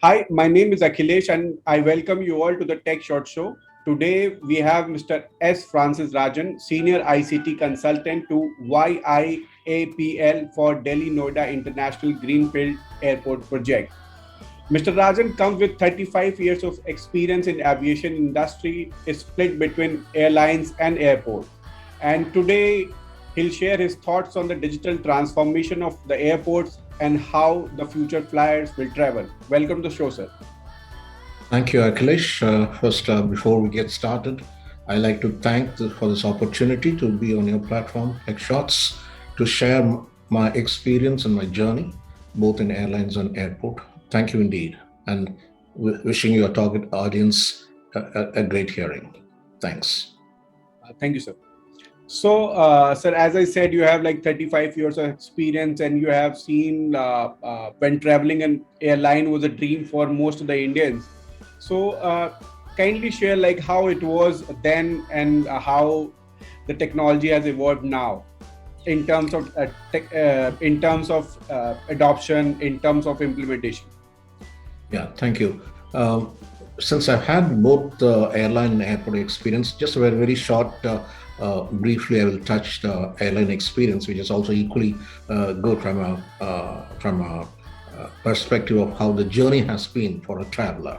Hi, my name is Akhilesh and I welcome you all to the Tech Short Show. Today we have Mr. S. Francis Rajan, Senior ICT Consultant to YIAPL for Delhi Noida International Greenfield Airport Project. Mr. Rajan comes with 35 years of experience in aviation industry, is split between airlines and airport. And today he'll share his thoughts on the digital transformation of the airports and how the future flyers will travel. Welcome to the show, sir. Thank you, Akhilesh. First, before we get started, I'd like to thank for this opportunity to be on your platform, TechShots, to share my experience and my journey, both in airlines and airport. Thank you indeed, and wishing your target audience a great hearing. Thanks. Thank you, sir. So, sir, as I said, you have like 35 years of experience and you have seen when traveling an airline was a dream for most of the Indians. So, kindly share like how it was then and how the technology has evolved now in terms of adoption, in terms of implementation. Yeah, thank you. Since I've had both airline and airport experience, just a very short, briefly, I will touch the airline experience, which is also equally good from a perspective of how the journey has been for a traveler.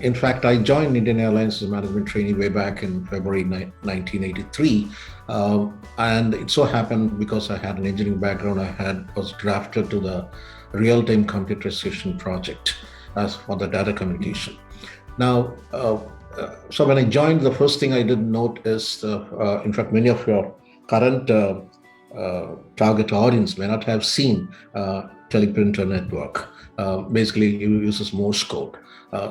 In fact, I joined Indian Airlines as a management trainee way back in February 1983. And it so happened because I had an engineering background, was drafted to the real-time computerization project as for the data communication. Now, so when I joined, the first thing I did note is, in fact, many of your current target audience may not have seen teleprinter network. Basically, it uses Morse code.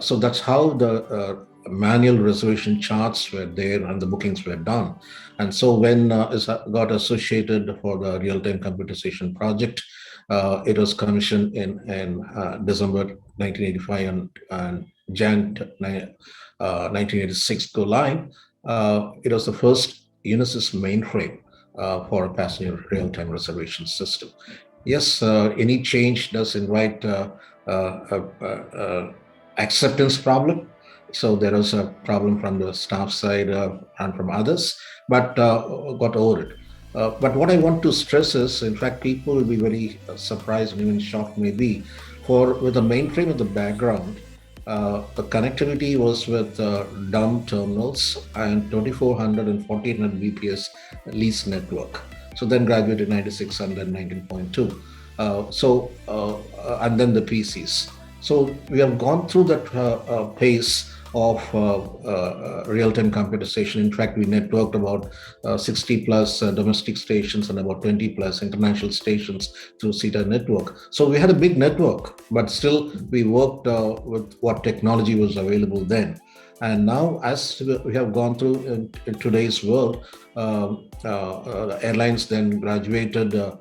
So that's how the manual reservation charts were there and the bookings were done. And so when it got associated for the real-time computerization project, it was commissioned in December 1985 and Jan 1986 go live. It was the first Unisys mainframe for a passenger real-time reservation system. Yes, any change does invite acceptance problem. So there was a problem from the staff side and from others, but got over it. But what I want to stress is, in fact, people will be very surprised and even shocked maybe, for with the mainframe in the background, the connectivity was with dumb terminals and 2400 and 1400 BPS lease network. So then graduated 96 and then 19.2. And then the PCs. So we have gone through that pace of real-time computerization. In fact, we networked about 60 plus domestic stations and about 20 plus international stations through CETA network. So we had a big network, but still we worked with what technology was available then. And now, as we have gone through in today's world, the airlines then graduated to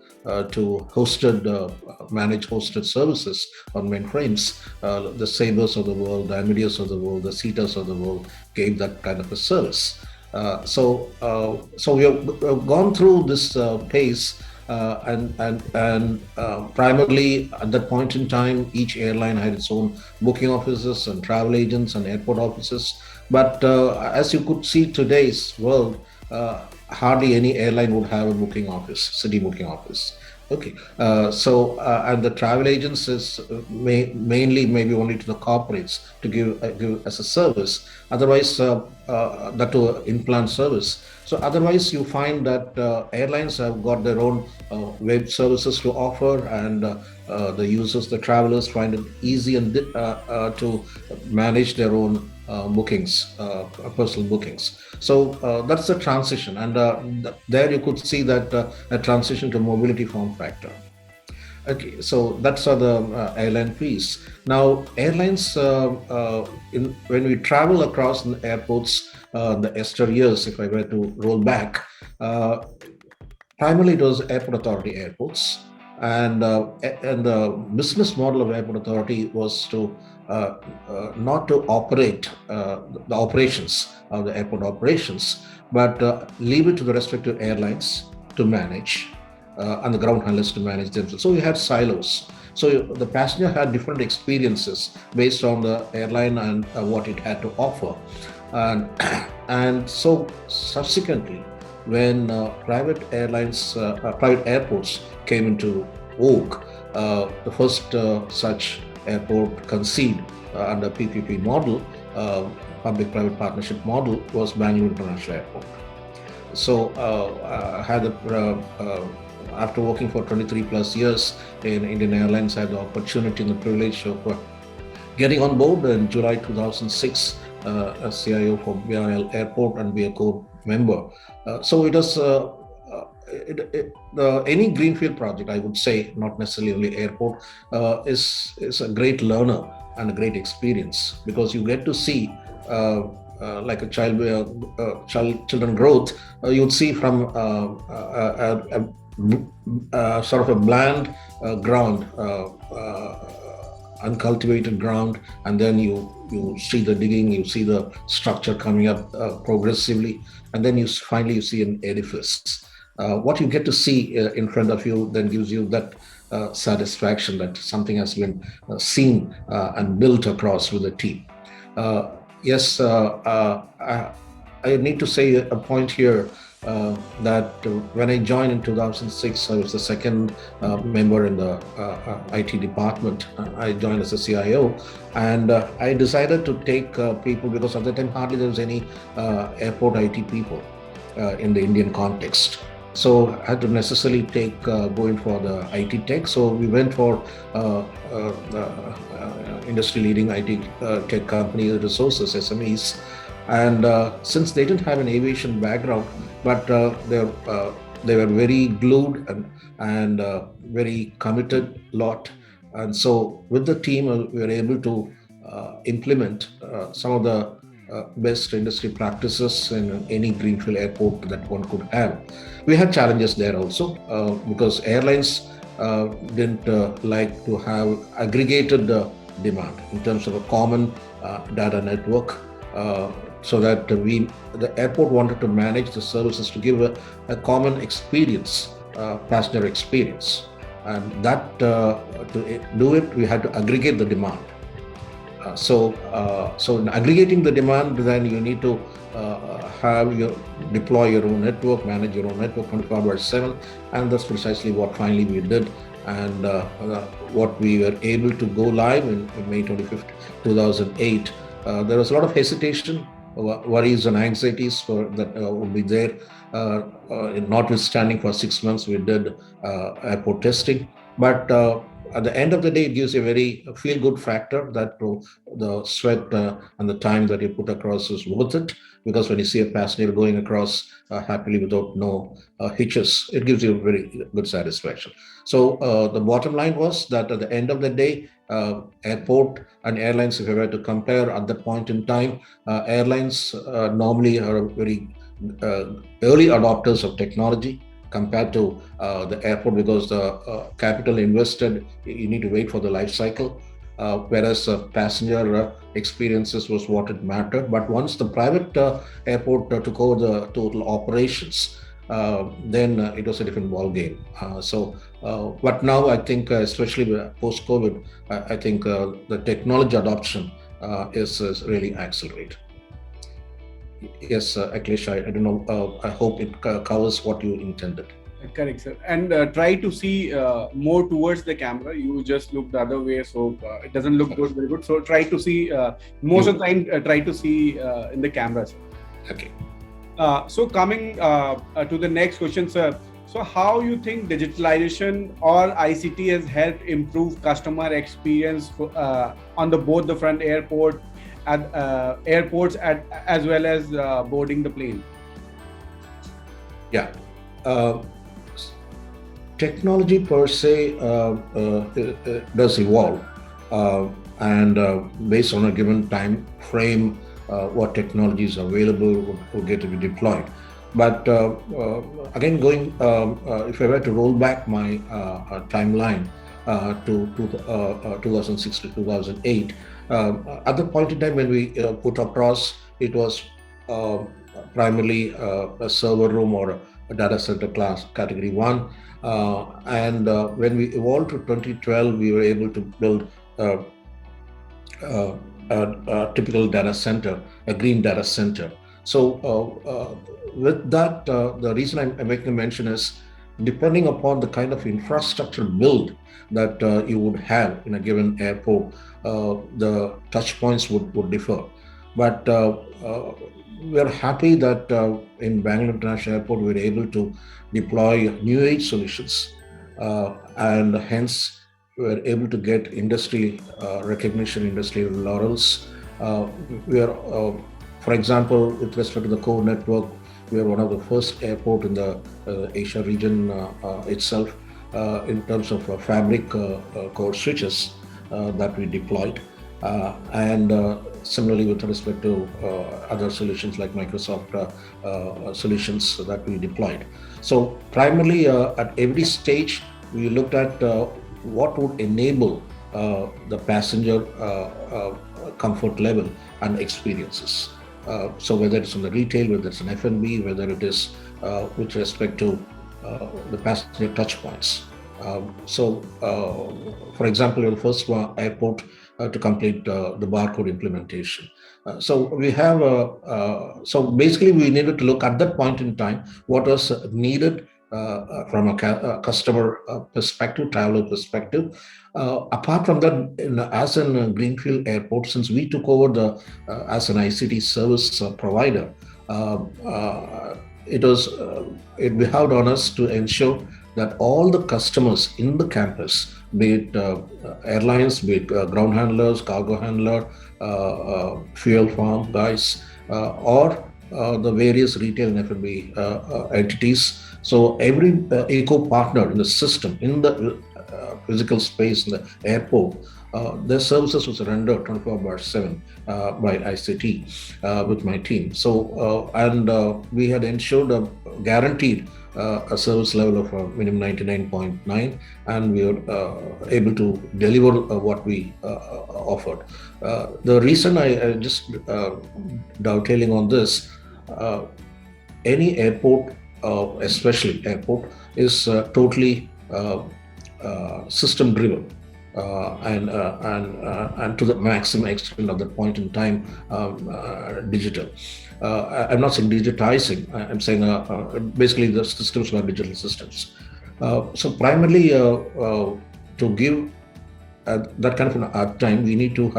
managed hosted services on mainframes. The Sabres of the world, the Amadeus of the world, the CETAs of the world gave that kind of a service. So we have gone through this pace, and primarily at that point in time, each airline had its own booking offices and travel agents and airport offices. But as you could see today's world, hardly any airline would have a booking office, city booking office. Okay, and the travel agents is mainly maybe only to the corporates to give as a service. Otherwise, that to in-plant service. So otherwise, you find that airlines have got their own web services to offer, and the users, the travelers, find it easy and to manage their own bookings, personal bookings. So that's the transition, and there you could see that a transition to mobility form factor. Okay, so that's the airline piece. Now, airlines, when we travel across the airports, the Esther years, if I were to roll back, primarily it was airport authority airports, and the business model of airport authority was to not to operate the operations of the airport operations, but leave it to the respective airlines to manage, and the ground handlers to manage themselves. So we had silos. So the passenger had different experiences based on the airline and what it had to offer. And, and so subsequently, when private airports came into vogue, the first such airport conceived under PPP model, public-private partnership model, was Bangalore International Airport. So I had after working for 23 plus years in Indian Airlines, I had the opportunity and the privilege of getting on board in July 2006 as CIO for BIL Airport and be a core member. So it was any greenfield project, I would say, not necessarily only airport, is a great learner and a great experience, because you get to see like a children growth. You'd see from sort of a bland ground, uncultivated ground, and then you see the digging, you see the structure coming up progressively, and then you finally see an edifice. What you get to see in front of you then gives you that satisfaction that something has been seen and built across with the team. Yes, I need to say a point here that when I joined in 2006, I was the second member in the IT department. I joined as a CIO, and I decided to take people, because at the time hardly there was any airport IT people in the Indian context. So I had to necessarily go in for the IT tech. So we went for industry-leading IT tech company resources, SMEs. And since they didn't have an aviation background, but they were very glued and very committed lot. And so with the team, we were able to implement some of the best industry practices in any greenfield airport that one could have. We had challenges there also because airlines didn't like to have aggregated demand in terms of a common data network. So that the airport wanted to manage the services to give a common experience, passenger experience. And that to do it, we had to aggregate the demand. So in aggregating the demand, then you need to deploy your own network, manage your own network 24/7, and that's precisely what finally we did, and what we were able to go live in May 25th, 2008. There was a lot of hesitation, worries and anxieties that would be there. Notwithstanding, for 6 months we did airport testing, but at the end of the day, it gives a very feel-good factor that the sweat and the time that you put across is worth it, because when you see a passenger going across happily without no hitches, it gives you a very good satisfaction. So the bottom line was that at the end of the day, airport and airlines, if I were to compare at that point in time, airlines normally are very early adopters of technology compared to the airport, because the capital invested, you need to wait for the life cycle, whereas passenger experiences was what it mattered. But once the private airport took over the total operations, then it was a different ball game. But now I think, especially post-COVID, I think the technology adoption is really accelerated. Yes, Akhilesh, I don't know. I hope it covers what you intended. Correct, sir. And try to see more towards the camera. You just look the other way, so it doesn't look very good. So try to see most of the time. Try to see in the camera, sir. Okay. So coming to the next question, sir. So how you think digitalization or ICT has helped improve customer experience on both the front airport at airports as well as boarding the plane? Yeah. Technology per se does evolve, and based on a given time frame, what technology is available will get to be deployed. But again, if I were to roll back my timeline to 2006 to 2008, at the point in time when we put across, it was primarily a server room or data center class category 1. And when we evolved to 2012, we were able to build uh, a typical data center, a green data center. So with that, the reason I'm making a mention is depending upon the kind of infrastructure build that you would have in a given airport, the touch points would differ. But we're happy that in Bangalore International Airport, we're able to deploy new age solutions, and hence we're able to get industry recognition, industry laurels. Uh, we are, for example, with respect to the core network, we are one of the first airport in the Asia region itself in terms of fabric core switches that we deployed. And similarly, with respect to other solutions like Microsoft solutions that we deployed. So primarily at every stage, we looked at what would enable the passenger comfort level and experiences. So whether it's on the retail, whether it's an F&B, whether it is with respect to the passenger touch points. For example, you're the first airport to complete the barcode implementation. So basically, we needed to look at that point in time what was needed from a customer perspective, traveler perspective. Apart from that, as a greenfield airport, since we took over the as an ICT service provider, uh, uh, it was it behoved on us to ensure that all the customers in the campus, be it airlines, be it ground handlers, cargo handler, fuel farm guys, or the various retail and F&B entities. So every eco partner in the system, in the physical space in the airport, their services was rendered 24/7 by ICT with my team. So and we had ensured a guaranteed a service level of minimum 99.9, and we were able to deliver what we offered. The reason I just dovetailing on this, any airport, especially airport, is totally system driven. And to the maximum extent of that point in time, digital. I'm not saying digitizing. I'm saying basically the systems were digital systems. So primarily to give that kind of an uptime, we need to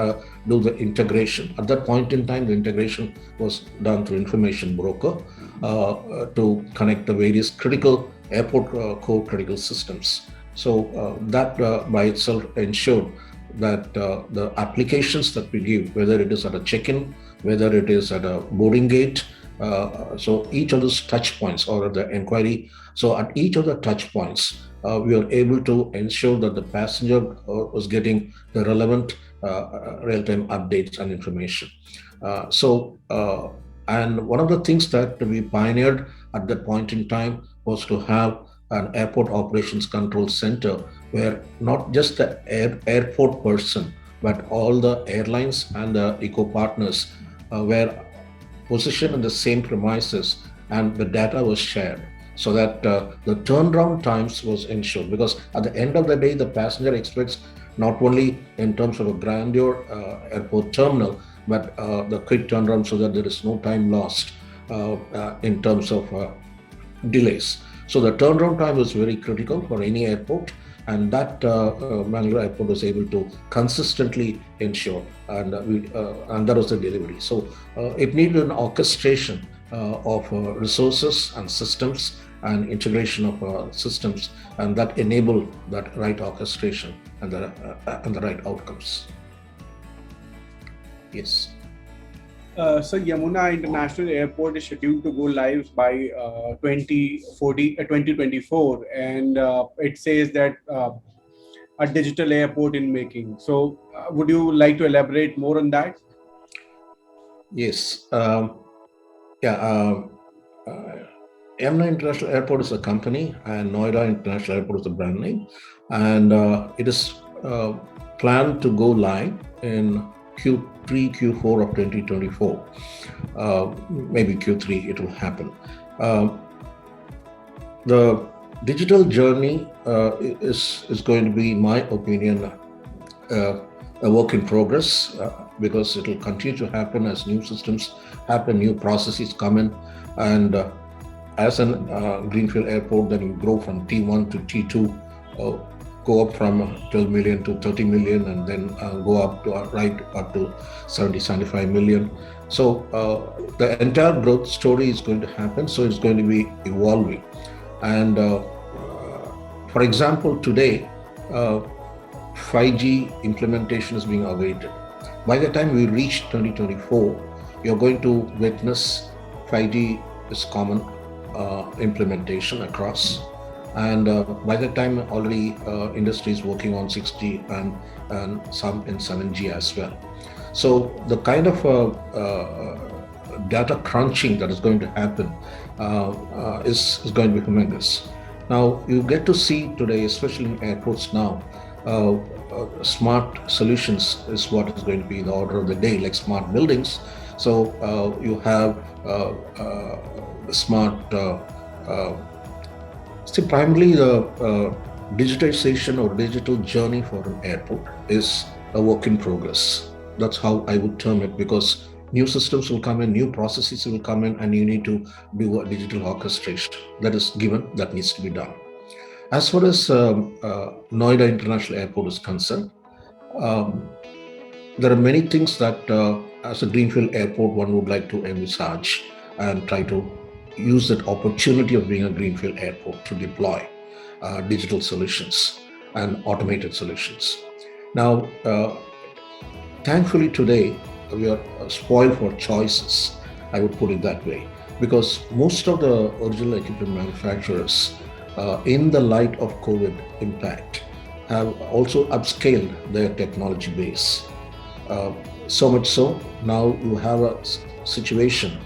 do the integration. At that point in time, the integration was done through information broker to connect the various critical airport core critical systems. So that by itself ensured that the applications that we give, whether it is at a check-in, whether it is at a boarding gate, so each of those touch points or the inquiry, so at each of the touch points, we are able to ensure that the passenger was getting the relevant real-time updates and information. And one of the things that we pioneered at that point in time was to have an airport operations control center where not just the airport person, but all the airlines and the eco partners were positioned in the same premises, and the data was shared so that the turnaround times was ensured. Because at the end of the day, the passenger expects not only in terms of a grandeur airport terminal, but the quick turnaround so that there is no time lost in terms of delays. So the turnaround time was very critical for any airport, and that Bangalore Airport was able to consistently ensure, and that was the delivery. So it needed an orchestration of resources and systems and integration of systems, and that enabled that right orchestration and the right outcomes. Yes. So Yamuna International Airport is scheduled to go live by 2024, and it says that a digital airport in making. So would you like to elaborate more on that? Yes. Yamuna International Airport is a company, and Noida International Airport is the brand name, and it is planned to go live in Q3, Q4 of 2024. Maybe Q3 it will happen. The digital journey is going to be, in my opinion, uh, a work in progress because it will continue to happen as new systems happen, new processes come in, and as an greenfield airport, then you grow from T1 to T2, uh, go up from 12 million to 30 million, and then go up to right up to 70, 75 million. So the entire growth story is going to happen. So it's going to be evolving. And for example, today, uh, 5G implementation is being awaited. By the time we reach 2024, you're going to witness 5G is common implementation across. And by that time, already industry is working on 6G and some in 7G as well. So the kind of data crunching that is going to happen is going to be humongous. Now, you get to see today, especially in airports now, smart solutions is what is going to be the order of the day, like smart buildings. So you have smart, see, primarily the digitization or digital journey for an airport is a work in progress. That's how I would term it, because new systems will come in, new processes will come in, and you need to do a digital orchestration. That is given, that needs to be done. As far as Noida International Airport is concerned, um, there are many things that, as a greenfield airport, one would like to envisage and try to use that opportunity of being a greenfield airport to deploy digital solutions and automated solutions. Now, thankfully, today we are spoiled for choices. I would put it that way, because most of the original equipment manufacturers, in the light of COVID impact, have also upscaled their technology base. Uh, so much so, now you have a situation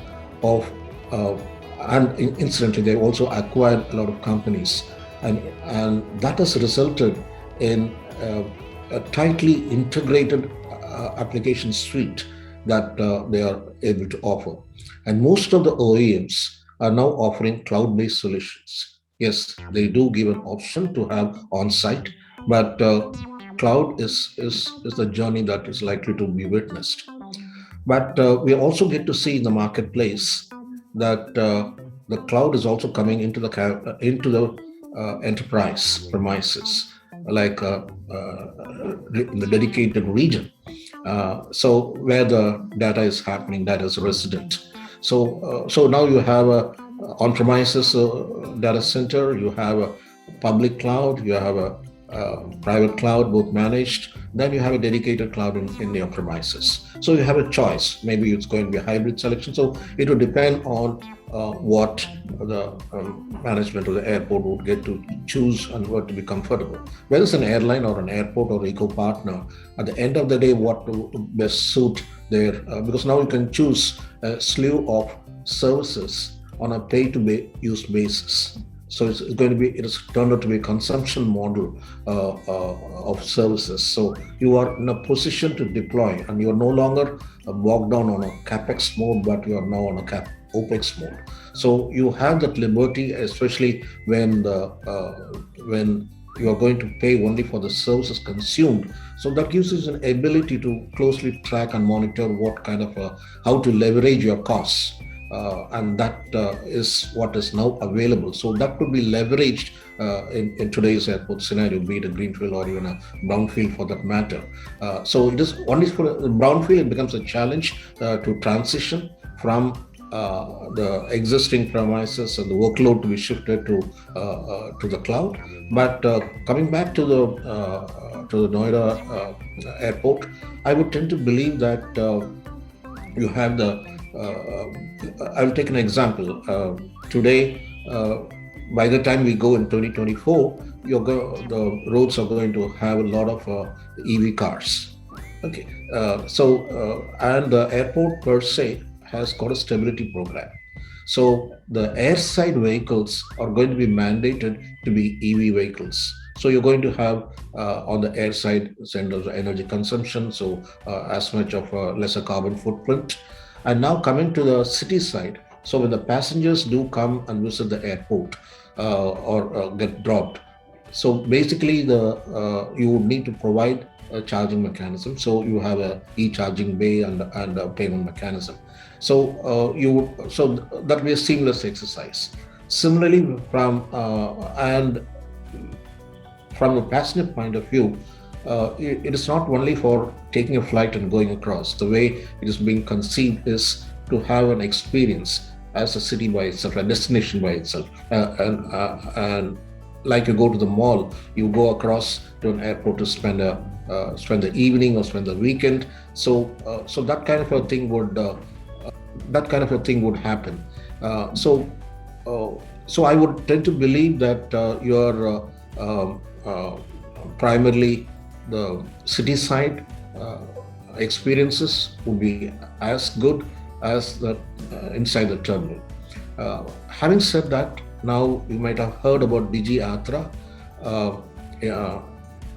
of, uh, and incidentally, they also acquired a lot of companies, and that has resulted in a tightly integrated application suite that they are able to offer. And most of the OEMs are now offering cloud-based solutions. Yes, they do give an option to have on-site, but cloud is the journey that is likely to be witnessed. But we also get to see in the marketplace that the cloud is also coming into the enterprise premises, like in the dedicated region. So where the data is happening, that is resident. So now you have a on-premises data center, you have a public cloud, you have a private cloud, both managed. Then you have a dedicated cloud in your premises. So you have a choice. Maybe it's going to be a hybrid selection. So it will depend on what the management of the airport would get to choose and what to be comfortable. Whether it's an airline or an airport or eco partner, at the end of the day, what to best suit their, because now you can choose a slew of services on a pay-to-use basis. So it's going to be, it has turned out to be a consumption model of services. So you are in a position to deploy, and you are no longer bogged down on a capex mode, but you are now on a opex mode. So you have that liberty, especially when you are going to pay only for the services consumed. So that gives you an ability to closely track and monitor what kind of how to leverage your costs, and that is what is now available. So that could be leveraged in today's airport scenario, be it a greenfield or even a brownfield for that matter. So it is only for brownfield, it becomes a challenge to transition from the existing premises and the workload to be shifted to the cloud. But coming back to the Noida airport, I would tend to believe that you have the I'll take an example. Today, by the time we go in 2024, the roads are going to have a lot of EV cars. Okay, and the airport per se has got a stability program. So the airside vehicles are going to be mandated to be EV vehicles. So you're going to have on the airside centers energy consumption, so as much of a lesser carbon footprint. And now coming to the city side, so when the passengers do come and visit the airport, or get dropped. So basically, the you would need to provide a charging mechanism. So you have a e-charging bay and a payment mechanism. So that will be a seamless exercise. Similarly, from a passenger point of view, it is not only for taking a flight and going across. The way it is being conceived is to have an experience as a city by itself, a destination by itself, and like you go to the mall, you go across to an airport to spend the evening or spend the weekend. So that kind of a thing would happen. Uh, so uh, so I would tend to believe that your primarily the city side experiences would be as good as the inside the terminal. Having said that, now you might have heard about Digi Atra, uh, uh,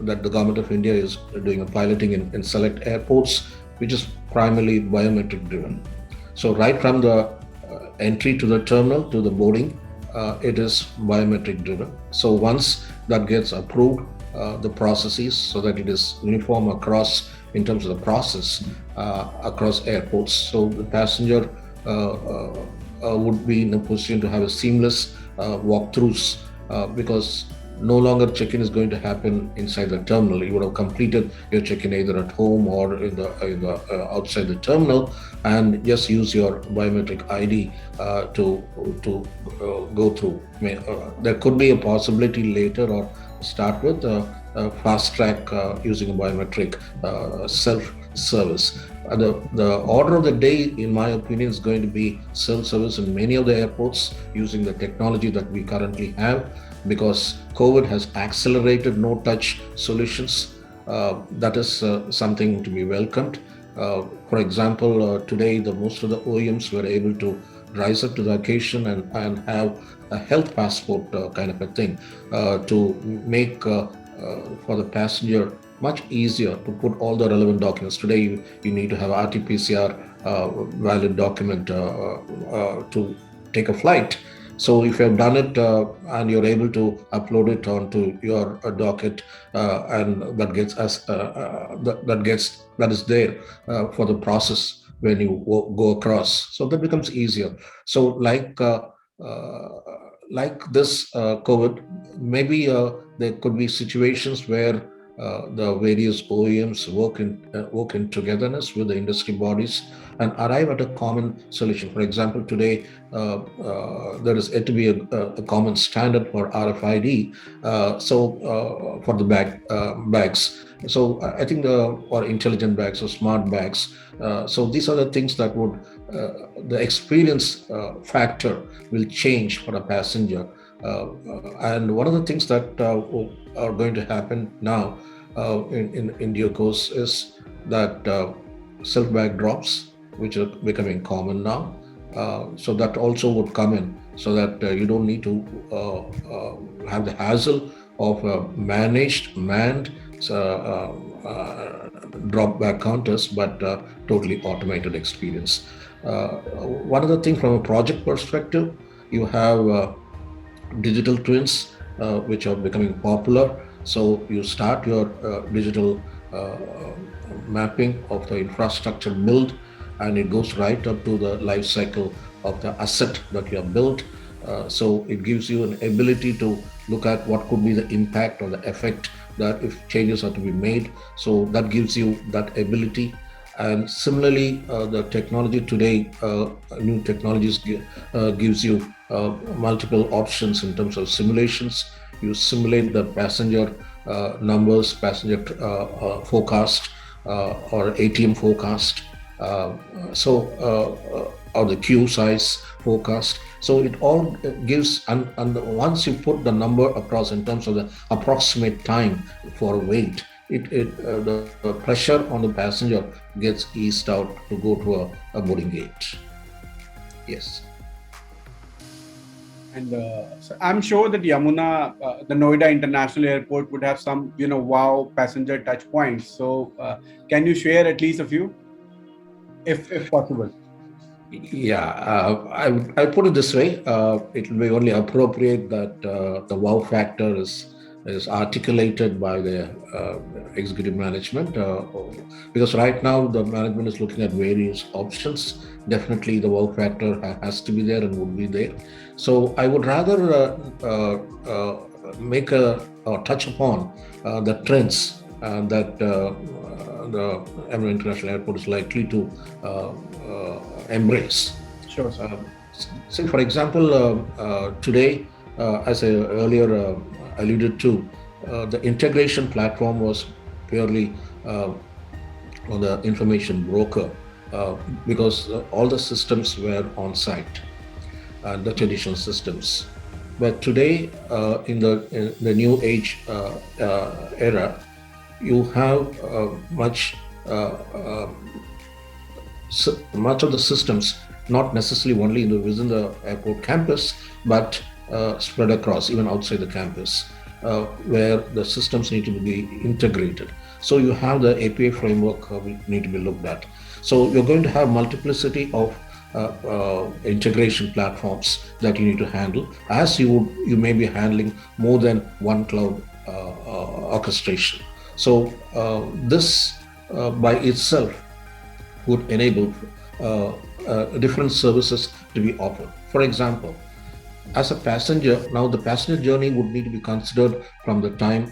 that the government of India is doing a piloting in select airports, which is primarily biometric driven. So right from the entry to the terminal to the boarding, it is biometric driven. So once that gets approved, the processes so that it is uniform across in terms of the process across airports. So the passenger would be in a position to have a seamless walkthroughs because no longer check-in is going to happen inside the terminal. You would have completed your check-in either at home or in the outside the terminal, and just use your biometric ID to go through. There could be a possibility later or start with fast track using a biometric self service. The order of the day, in my opinion, is going to be self service in many of the airports using the technology that we currently have, because COVID has accelerated no touch solutions. That is something to be welcomed. For example, today the most of the OEMs were able to rise up to the occasion and have a health passport kind of a thing to make for the passenger much easier to put all the relevant documents. Today, you need to have RT-PCR valid document to take a flight. So if you have done it and you're able to upload it onto your docket, and that is there for the process when you go across. So that becomes easier. So uh, like this COVID, maybe there could be situations where the various OEMs work in togetherness with the industry bodies and arrive at a common solution. For example, today there is yet to be a common standard for RFID, for the bags. So I think or intelligent bags or smart bags. So these are the things that would the experience factor will change for a passenger. And one of the things that are going to happen now in due course is that self bag drops, which are becoming common now. So that also would come in, so that you don't need to have the hassle of manned drop bag counters, but totally automated experience. One other thing from a project perspective, you have digital twins, which are becoming popular. So you start your digital mapping of the infrastructure build, and it goes right up to the life cycle of the asset that you have built. So it gives you an ability to look at what could be the impact or the effect that if changes are to be made. So that gives you that ability. And similarly, the technology today, new technologies gives you multiple options in terms of simulations. You simulate the passenger numbers, passenger forecast, or ATM forecast, or the queue size forecast. So it all gives, and once you put the number across in terms of the approximate time for wait, the pressure on the passenger gets eased out to go to a boarding gate. Yes. And so I'm sure that Yamuna, the Noida International Airport, would have some, wow passenger touch points. So can you share at least a few, if possible? Yeah, I put it this way. It will be only appropriate that the wow factor is articulated by the executive management, because right now the management is looking at various options. Definitely, the wow factor has to be there and would be there. So I would rather make a or touch upon the trends that the Amman International Airport is likely to embrace. Sure, sir. Uh, Say, for example, today, as I earlier alluded to, the integration platform was purely uh, on the information broker, uh, because all the systems were on site, the traditional systems. But today, in the new age era, you have uh, uh, much of the systems not necessarily only within the airport campus, but spread across even outside the campus, where the systems need to be integrated. So you have the API framework will need to be looked at. So you're going to have multiplicity of integration platforms that you need to handle, as you may be handling more than one cloud orchestration. So this by itself would enable uh, different services to be offered. For example, as a passenger, now the passenger journey would need to be considered from the time,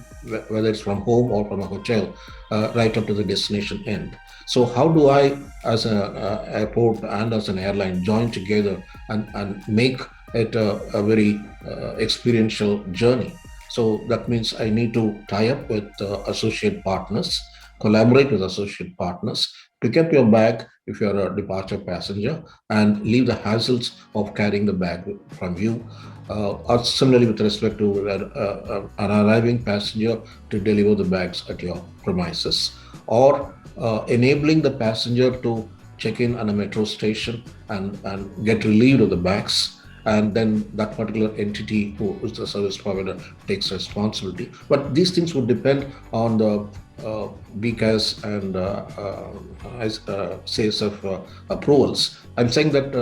whether it's from home or from a hotel, right up to the destination end. So how do I, as an airport and as an airline, join together and make it a very experiential journey? So that means I need to tie up with associate partners, collaborate with associate partners, pick up your bag if you're a departure passenger, and leave the hassles of carrying the bag from you. Or similarly, with respect to an arriving passenger, to deliver the bags at your premises, or enabling the passenger to check in at a metro station and get relieved of the bags, and then that particular entity who is the service provider takes responsibility. But these things would depend on the BCAS and CSF approvals. I'm saying that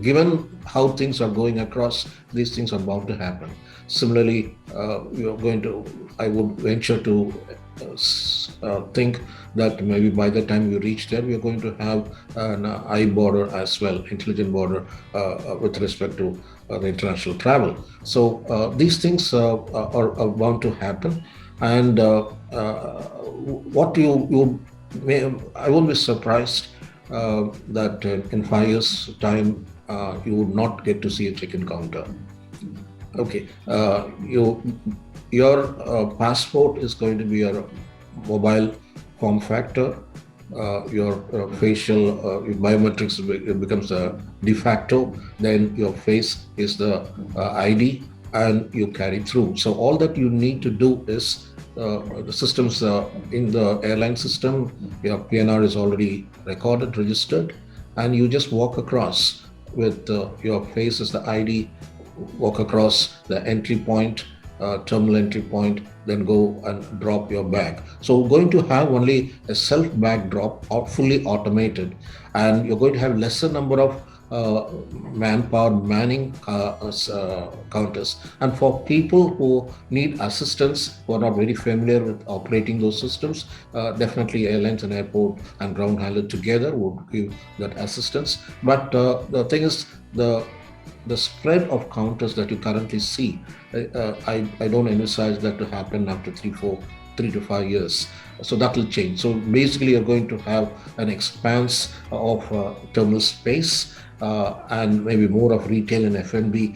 given how things are going across, these things are bound to happen. Similarly, we are going to, I would venture to think that maybe by the time we reach there, we are going to have an I border as well, intelligent border, with respect to the international travel. So these things are bound to happen. And what you may, I won't be surprised that in 5 years' time you would not get to see a check-in counter. Okay, your passport is going to be your mobile form factor. Your facial biometrics becomes a de facto. Then your face is the ID, and you carry through. So all that you need to do is the systems in the airline system. Your PNR is already recorded, registered, and you just walk across with your face as the ID, walk across the entry point, terminal entry point, then go and drop your bag. So we're going to have only a self bag drop, or fully automated, and you're going to have lesser number of uh, manpower manning counters. And for people who need assistance, who are not very familiar with operating those systems, definitely airlines and airport and ground handler together would give that assistance. But the thing is, the spread of counters that you currently see, I don't envisage that to happen after 3 to 5 years. So that will change. So basically, you're going to have an expanse of terminal space, and maybe more of retail and F&B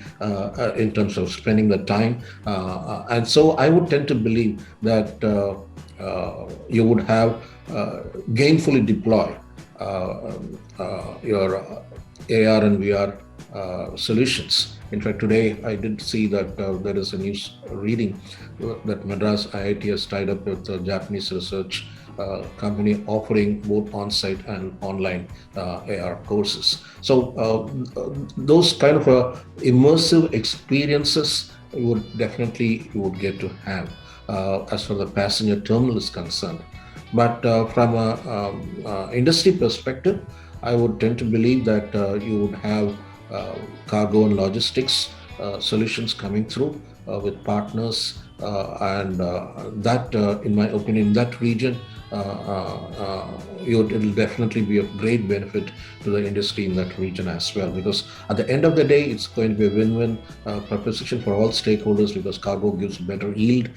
in terms of spending the time. And so I would tend to believe that you would have gainfully deploy your AR and VR solutions. In fact, today I did see that there is a news reading that Madras IIT has tied up with a Japanese research company offering both on-site and online AR courses. So those kind of immersive experiences you would get to have as far as the passenger terminal is concerned. But from a industry perspective, I would tend to believe that you would have cargo and logistics solutions coming through with partners, and that, in my opinion, in that region, it'll definitely be of great benefit to the industry in that region as well. Because at the end of the day, it's going to be a win-win proposition for all stakeholders, because cargo gives better yield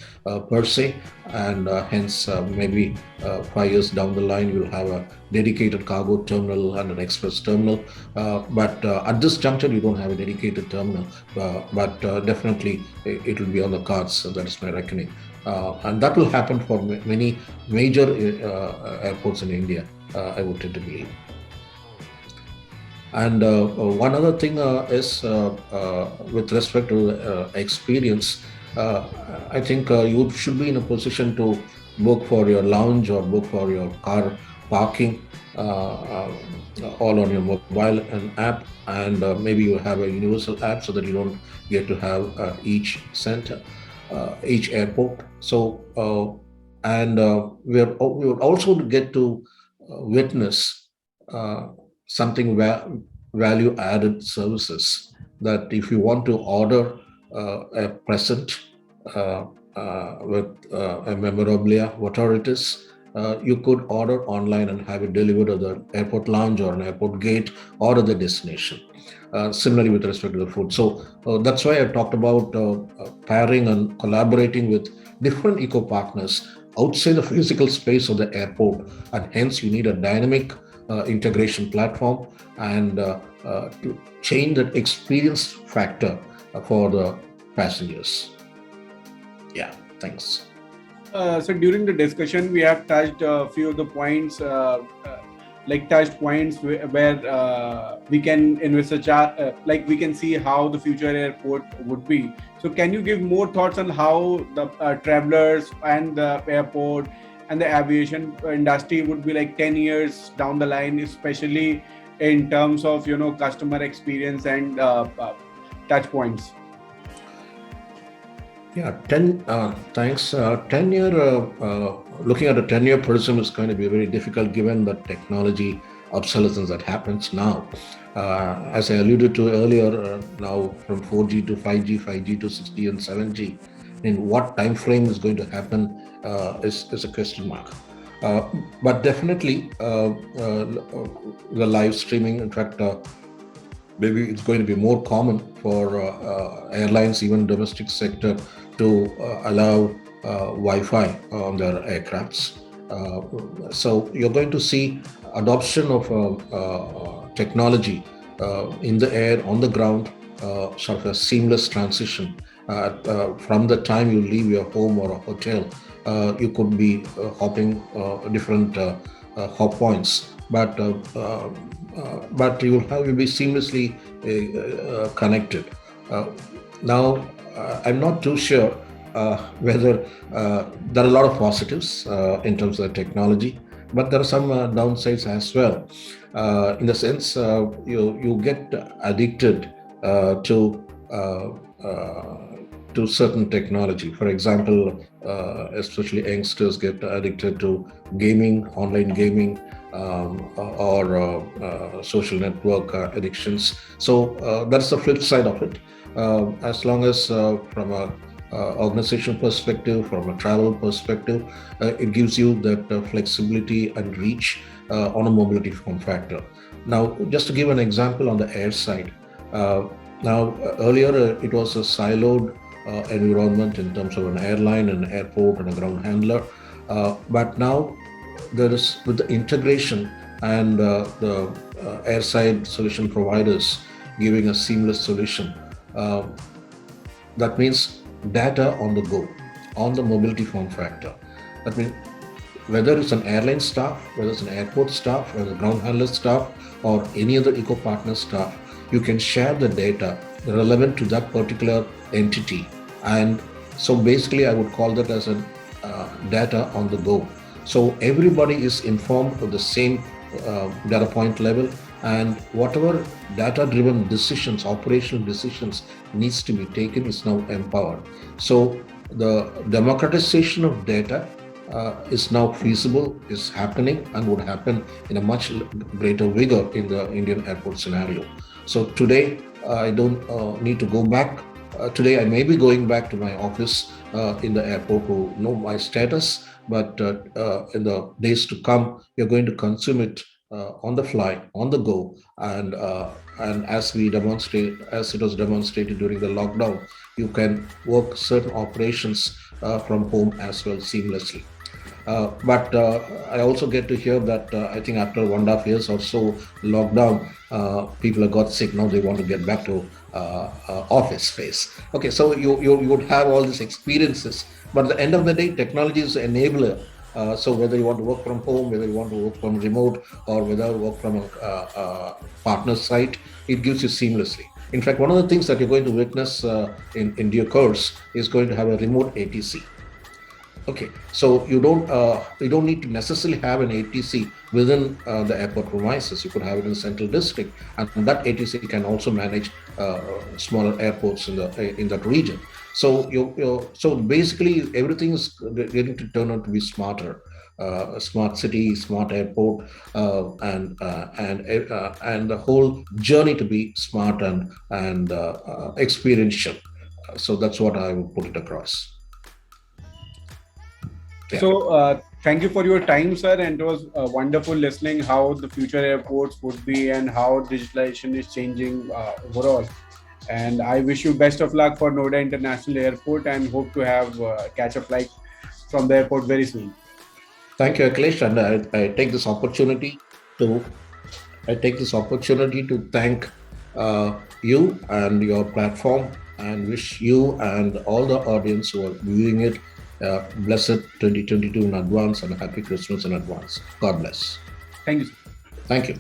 per se, and hence maybe 5 years down the line, you'll have a dedicated cargo terminal and an express terminal. But at this juncture, you don't have a dedicated terminal, but definitely it will be on the cards. So that is my reckoning. And that will happen for many major airports in India, I would tend to believe. And one other thing is with respect to experience, I think you should be in a position to book for your lounge or book for your car parking all on your mobile and app, and maybe you have a universal app so that you don't get to have each center, each airport. So, and we would also get to witness something value added services, that if you want to order a present with a memorabilia, whatever it is, you could order online and have it delivered at the airport lounge or an airport gate or at the destination. Similarly, with respect to the food. So that's why I talked about pairing and collaborating with different eco partners outside the physical space of the airport, and hence you need a dynamic integration platform, and to change that experience factor for the passengers. Yeah, thanks. So during the discussion, we have touched a few of the points, like touched points where we can envisage, like we can see how the future airport would be. So can you give more thoughts on how the travelers and the airport and the aviation industry would be like 10 years down the line, especially in terms of, customer experience and touch points? Yeah, thanks. 10-year, looking at a 10-year prism is going to be very difficult given the technology obsolescence that happens now. As I alluded to earlier, now from 4G to 5G, 5G to 6G and 7G, in what time frame is going to happen is a question mark. But definitely, the live streaming, in fact, maybe it's going to be more common for airlines, even domestic sector, to allow Wi-Fi on their aircrafts. So you're going to see adoption of technology in the air, on the ground, sort of a seamless transition. From the time you leave your home or a hotel, you could be hopping different hop points, but you'll be seamlessly connected. Now, I'm not too sure whether there are a lot of positives in terms of the technology, but there are some downsides as well. In the sense, you get addicted to certain technology. For example, especially youngsters get addicted to gaming, online gaming, or social network addictions. So that's the flip side of it. As long as from a organization perspective, from a travel perspective, it gives you that flexibility and reach on a mobility form factor. Now, just to give an example on the air side, earlier it was a siloed environment in terms of an airline, an airport, and a ground handler. But now there is, with the integration and the airside solution providers giving a seamless solution, that means data on the go, on the mobility form factor. That means whether it's an airline staff, whether it's an airport staff, whether it's ground handler staff, or any other eco partner staff, you can share the data relevant to that particular entity. And so basically, I would call that as a data on the go. So everybody is informed of the same data point level, and whatever data-driven decisions, operational decisions needs to be taken is now empowered. So the democratization of data is now feasible, is happening, and would happen in a much greater vigor in the Indian airport scenario. So today, I don't need to go back. Today, I may be going back to my office in the airport to know my status, but in the days to come, you're going to consume it on the fly, on the go, and as it was demonstrated during the lockdown, you can work certain operations from home as well seamlessly. But I also get to hear that I think after 1.5 years or so lockdown, people have got sick. Now they want to get back to office space. Okay, so you would have all these experiences, but at the end of the day, technology is an enabler. So whether you want to work from home, whether you want to work from remote, or whether you work from a partner site, it gives you seamlessly. In fact, one of the things that you're going to witness in due course is going to have a remote ATC. Okay, so you don't need to necessarily have an ATC within the airport premises. You could have it in the central district, and that ATC can also manage smaller airports in that region. So so basically everything is getting to turn out to be smarter. A smart city, smart airport, and the whole journey to be smart and experiential. So that's what I would put it across. Yeah. So, thank you for your time, sir. And it was wonderful listening how the future airports would be and how digitalization is changing overall. And I wish you best of luck for Noida International Airport and hope to have catch a flight from the airport very soon. Thank you, Akhilesh, and I take this opportunity to thank you and your platform, and wish you and all the audience who are viewing it blessed 2022 in advance and a happy Christmas in advance. God bless. Thank you, sir. Thank you.